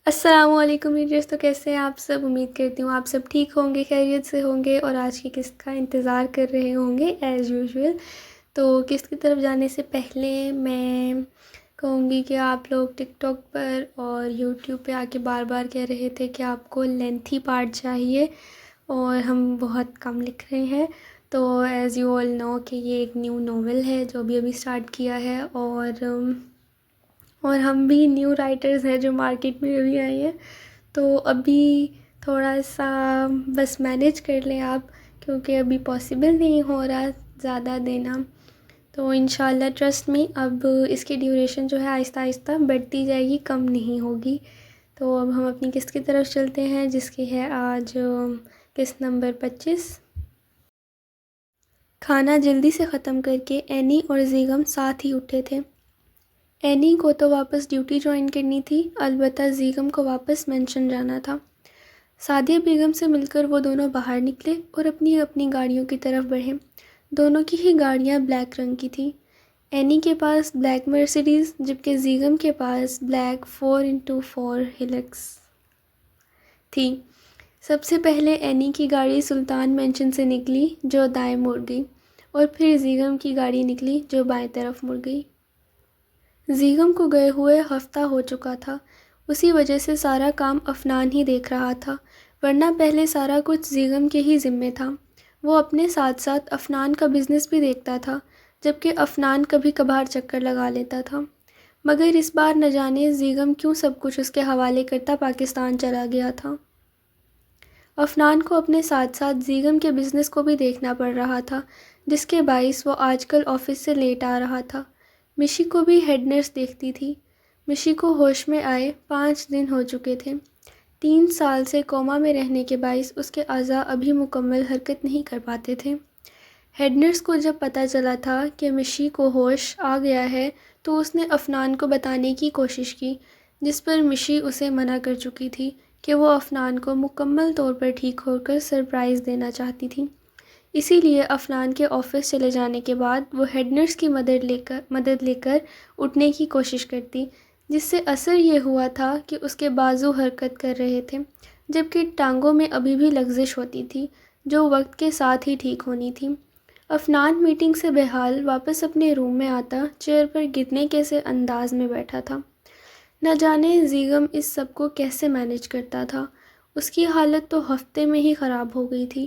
السلام علیکم ریڈرز، تو کیسے ہیں آپ سب؟ امید کرتی ہوں آپ سب ٹھیک ہوں گے، خیریت سے ہوں گے اور آج کی قسط کا انتظار کر رہے ہوں گے ایز یوزول۔ تو قسط کی طرف جانے سے پہلے میں کہوں گی کہ آپ لوگ ٹک ٹاک پر اور یوٹیوب پہ آ کے بار بار کہہ رہے تھے کہ آپ کو لینتھی پارٹ چاہیے اور ہم بہت کم لکھ رہے ہیں۔ تو ایز یو آل نو کہ یہ ایک نیو ناول ہے جو ابھی اسٹارٹ کیا ہے، اور ہم بھی نیو رائٹرز ہیں جو مارکیٹ میں ابھی آئے ہیں، تو ابھی تھوڑا سا بس مینیج کر لیں آپ، کیونکہ ابھی پاسبل نہیں ہو رہا زیادہ دینا۔ تو انشاءاللہ ٹرسٹ می اب اس کی ڈیوریشن جو ہے آہستہ آہستہ بڑھتی جائے گی، کم نہیں ہوگی۔ تو اب ہم اپنی قسط کی طرف چلتے ہیں جس کی ہے آج قسط نمبر 25۔ کھانا جلدی سے ختم کر کے اینی اور زیغم ساتھ ہی اٹھے تھے۔ اینی کو تو واپس ڈیوٹی جوائن کرنی تھی، البتہ زیغم کو واپس مینشن جانا تھا۔ سعدیہ بیگم سے مل کر وہ دونوں باہر نکلے اور اپنی اپنی گاڑیوں کی طرف بڑھے۔ دونوں کی ہی گاڑیاں بلیک رنگ کی تھیں۔ اینی کے پاس بلیک مرسیڈیز جبکہ زیغم کے پاس بلیک 4x4 ہیلکس تھی۔ سب سے پہلے اینی کی گاڑی سلطان مینشن سے نکلی جو دائیں مڑ گئی، اور پھر زیغم کی گاڑی نکلی جو بائیں طرف مڑ گئی۔ زیغم کو گئے ہوئے ہفتہ ہو چکا تھا، اسی وجہ سے سارا کام افنان ہی دیکھ رہا تھا، ورنہ پہلے سارا کچھ زیغم کے ہی ذمے تھا۔ وہ اپنے ساتھ ساتھ افنان کا بزنس بھی دیکھتا تھا، جبکہ افنان کبھی کبھار چکر لگا لیتا تھا، مگر اس بار نہ جانے زیغم کیوں سب کچھ اس کے حوالے کرتا پاکستان چلا گیا تھا۔ افنان کو اپنے ساتھ ساتھ زیغم کے بزنس کو بھی دیکھنا پڑ رہا تھا، جس کے باعث وہ آج کل آفس سے لیٹ آ رہا تھا۔ مشی کو بھی ہیڈ نرس دیکھتی تھی۔ مشی کو ہوش میں آئے 5 دن ہو چکے تھے۔ 3 سال سے کوما میں رہنے کے باعث اس کے اعضاء ابھی مکمل حرکت نہیں کر پاتے تھے۔ ہیڈ نرس کو جب پتہ چلا تھا کہ مشی کو ہوش آ گیا ہے تو اس نے افنان کو بتانے کی کوشش کی، جس پر مشی اسے منع کر چکی تھی کہ وہ افنان کو مکمل طور پر ٹھیک ہو کر سرپرائز دینا چاہتی تھی۔ اسی لیے افنان کے آفس چلے جانے کے بعد وہ ہیڈ نرس کی مدد لے کر اٹھنے کی کوشش کرتی، جس سے اثر یہ ہوا تھا کہ اس کے بازو حرکت کر رہے تھے، جبکہ ٹانگوں میں ابھی بھی لغزش ہوتی تھی جو وقت کے ساتھ ہی ٹھیک ہونی تھی۔ افنان میٹنگ سے بحال واپس اپنے روم میں آتا چیئر پر گرنے کے سے انداز میں بیٹھا تھا۔ نہ جانے زیغم اس سب کو کیسے مینیج کرتا تھا، اس کی حالت تو ہفتے میں ہی خراب ہو گئی تھی۔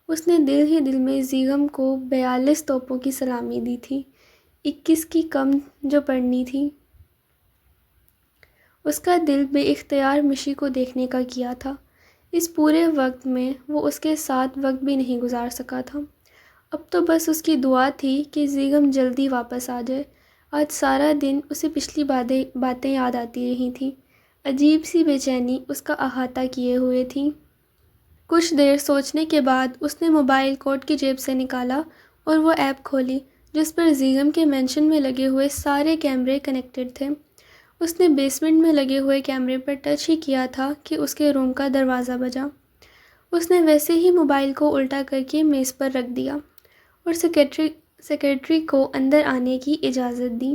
اس نے دل ہی دل میں زیغم کو 42 توپوں کی سلامی دی تھی، 21 کی کم جو پڑنی تھی۔ اس کا دل بے اختیار مشی کو دیکھنے کا کیا تھا۔ اس پورے وقت میں وہ اس کے ساتھ وقت بھی نہیں گزار سکا تھا۔ اب تو بس اس کی دعا تھی کہ زیغم جلدی واپس آ جائے۔ آج سارا دن اسے پچھلی باتیں یاد آتی رہی تھیں، عجیب سی بے چینی اس کا احاطہ کیے ہوئے تھی۔ کچھ دیر سوچنے کے بعد اس نے موبائل کوٹ کی جیب سے نکالا اور وہ ایپ کھولی جس پر زیغم کے مینشن میں لگے ہوئے سارے کیمرے کنیکٹڈ تھے۔ اس نے بیسمنٹ میں لگے ہوئے کیمرے پر ٹچ ہی کیا تھا کہ اس کے روم کا دروازہ بجا۔ اس نے ویسے ہی موبائل کو الٹا کر کے میز پر رکھ دیا اور سیکرٹری کو اندر آنے کی اجازت دی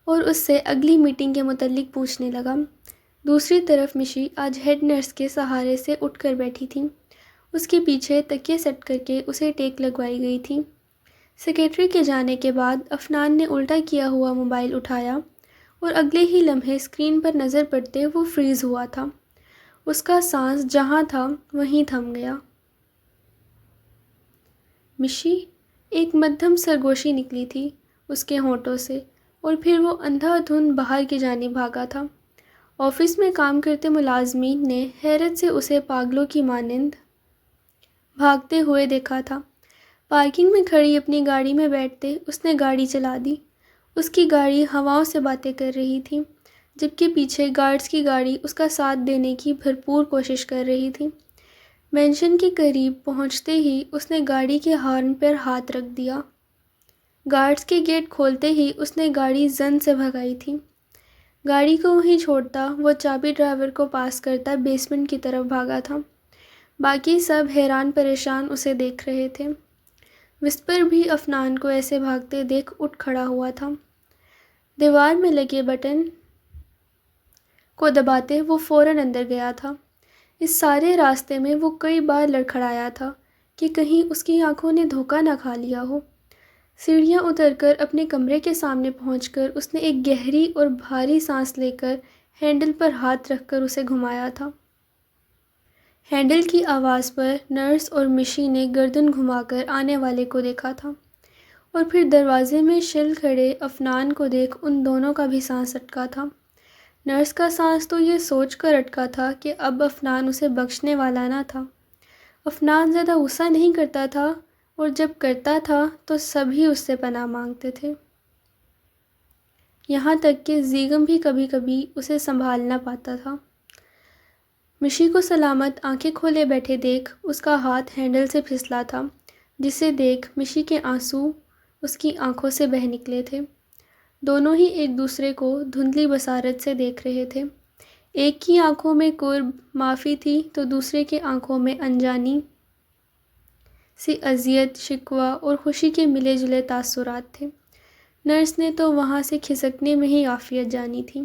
اور اس سے اگلی میٹنگ کے متعلق پوچھنے لگا۔ دوسری طرف مشی آج ہیڈ نرس کے سہارے سے اٹھ کر بیٹھی تھی۔ اس کے پیچھے تکیے سیٹ کر کے اسے ٹیک لگوائی گئی تھی۔ سیکرٹری کے جانے کے بعد افنان نے الٹا کیا ہوا موبائل اٹھایا اور اگلے ہی لمحے اسکرین پر نظر پڑتے وہ فریز ہوا تھا۔ اس کا سانس جہاں تھا وہیں تھم گیا۔ مشی، ایک مدھم سرگوشی نکلی تھی اس کے ہونٹوں سے، اور پھر وہ اندھا دھند باہر کی جانب بھاگا تھا۔ آفس میں کام کرتے ملازمین نے حیرت سے اسے پاگلوں کی مانند بھاگتے ہوئے دیکھا تھا۔ پارکنگ میں کھڑی اپنی گاڑی میں بیٹھتے اس نے گاڑی چلا دی۔ اس کی گاڑی ہواؤں سے باتیں کر رہی تھی، جبکہ پیچھے گارڈز کی گاڑی اس کا ساتھ دینے کی بھرپور کوشش کر رہی تھی۔ مینشن کے قریب پہنچتے ہی اس نے گاڑی کے ہارن پر ہاتھ رکھ دیا۔ گارڈز کے گیٹ کھولتے ہی اس نے گاڑی زن سے بھگائی تھی۔ گاڑی کو وہیں چھوڑتا وہ چابی ڈرائیور کو پاس کرتا بیسمنٹ کی طرف بھاگا تھا۔ باقی سب حیران پریشان اسے دیکھ رہے تھے۔ وسپر بھی افنان کو ایسے بھاگتے دیکھ اٹھ کھڑا ہوا تھا۔ دیوار میں لگے بٹن کو دباتے وہ فوراً اندر گیا تھا۔ اس سارے راستے میں وہ کئی بار لڑکھڑایا تھا کہ کہیں اس کی آنکھوں نے دھوکہ نہ کھا لیا ہو۔ سیڑھیاں اتر کر اپنے کمرے کے سامنے پہنچ کر اس نے ایک گہری اور بھاری سانس لے کر ہینڈل پر ہاتھ رکھ کر اسے گھمایا تھا۔ ہینڈل کی آواز پر نرس اور مشی نے گردن گھما کر آنے والے کو دیکھا تھا، اور پھر دروازے میں شل کھڑے افنان کو دیکھ ان دونوں کا بھی سانس اٹکا تھا۔ نرس کا سانس تو یہ سوچ کر اٹکا تھا کہ اب افنان اسے بخشنے والا نہ تھا۔ افنان زیادہ غصہ نہیں کرتا تھا، اور جب کرتا تھا تو سبھی اس سے پناہ مانگتے تھے، یہاں تک کہ زیغم بھی کبھی کبھی اسے سنبھال نہ پاتا تھا۔ مشی کو سلامت آنکھیں کھولے بیٹھے دیکھ اس کا ہاتھ ہینڈل سے پھسلا تھا، جسے دیکھ مشی کے آنسو اس کی آنکھوں سے بہہ نکلے تھے۔ دونوں ہی ایک دوسرے کو دھندلی بصارت سے دیکھ رہے تھے۔ ایک کی آنکھوں میں قرب معافی تھی تو دوسرے کے آنکھوں میں انجانی سی اذیت، شکوہ اور خوشی کے ملے جلے تاثرات تھے۔ نرس نے تو وہاں سے کھسکنے میں ہی عافیت جانی تھی۔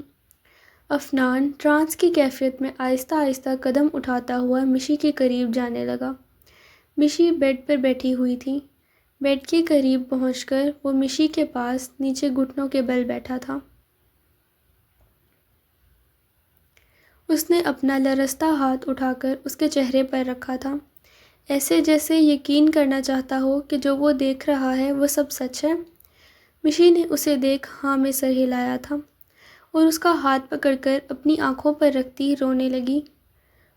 افنان ٹرانس کی کیفیت میں آہستہ آہستہ قدم اٹھاتا ہوا مشی کے قریب جانے لگا۔ مشی بیڈ پر بیٹھی ہوئی تھی۔ بیڈ کے قریب پہنچ کر وہ مشی کے پاس نیچے گھٹنوں کے بل بیٹھا تھا۔ اس نے اپنا لرزتا ہاتھ اٹھا کر اس کے چہرے پر رکھا تھا، ایسے جیسے یقین کرنا چاہتا ہو کہ جو وہ دیکھ رہا ہے وہ سب سچ ہے۔ مشی نے اسے دیکھ ہاں میں سر ہلایا تھا، اور اس کا ہاتھ پکڑ کر اپنی آنکھوں پر رکھتی رونے لگی،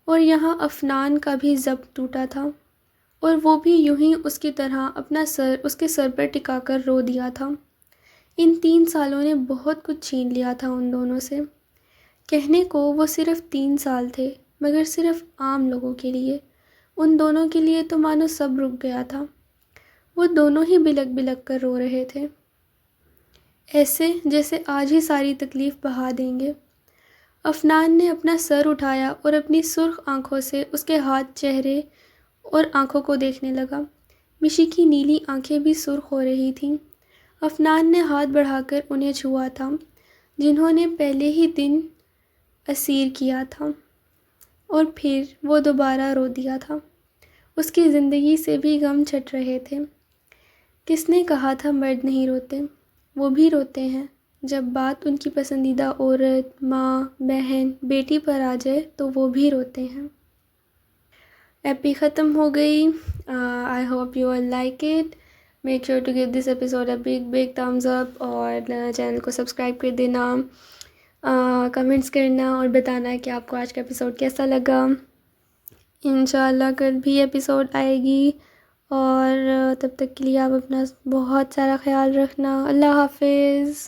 اور یہاں افنان کا بھی ضبط ٹوٹا تھا، اور وہ بھی یوں ہی اس کی طرح اپنا سر اس کے سر پر ٹکا کر رو دیا تھا۔ ان 3 سالوں نے بہت کچھ چھین لیا تھا ان دونوں سے۔ کہنے کو وہ صرف 3 سال تھے، مگر صرف عام لوگوں کے لیے، ان دونوں کے لیے تو مانو سب رک گیا تھا۔ وہ دونوں ہی بلک بلک کر رو رہے تھے، ایسے جیسے آج ہی ساری تکلیف بہا دیں گے۔ افنان نے اپنا سر اٹھایا اور اپنی سرخ آنکھوں سے اس کے ہاتھ، چہرے اور آنکھوں کو دیکھنے لگا۔ مشی کی نیلی آنکھیں بھی سرخ ہو رہی تھیں۔ افنان نے ہاتھ بڑھا کر انہیں چھوا تھا جنہوں نے پہلے ہی دن اسیر کیا تھا، اور پھر وہ دوبارہ رو دیا تھا۔ اس کی زندگی سے بھی غم چھٹ رہے تھے۔ کس نے کہا تھا مرد نہیں روتے؟ وہ بھی روتے ہیں، جب بات ان کی پسندیدہ عورت، ماں، بہن، بیٹی پر آ جائے تو وہ بھی روتے ہیں۔ ایپی ختم ہو گئی۔ I hope you all like it. Make sure to give this episode a big big thumbs up, اور چینل کو سبسکرائب کر دینا، کمنٹس کرنا اور بتانا کہ آپ کو آج کا ایپیسوڈ کیسا لگا۔ انشاءاللہ کل بھی ایپیسوڈ آئے گی، اور تب تک کے لیے آپ اپنا بہت سارا خیال رکھنا۔ اللہ حافظ۔